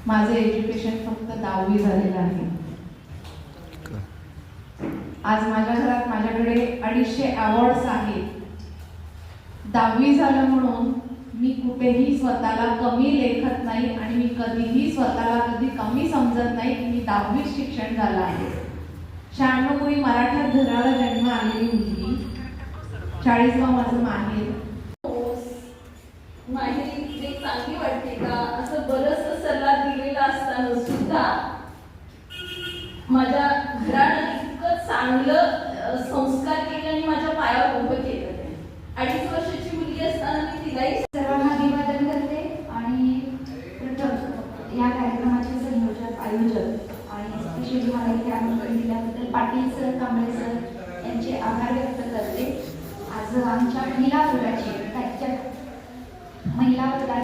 माझं एज्युकेशन फक्त 10वी झालेलं आहे. आज माझ्या घरात माझ्याकडे 250 अवॉर्ड्स आहेत. 10वी झालं म्हणून मी कुठेही स्वतःला कमी लेखत नाही आणि मी कधीही स्वतःला कधी कमी समजत नाही की मी 10वी शिक्षण झालं आहे. 96 कोळी मराठा घराला जन्म आलेली मुलगी, 40गाव माझं माहेर. माहिती एक चांगली वाटते का? असं बरंच सल्ला दिलेला असताना सुद्धा माझ्या घरानं इतकं चांगलं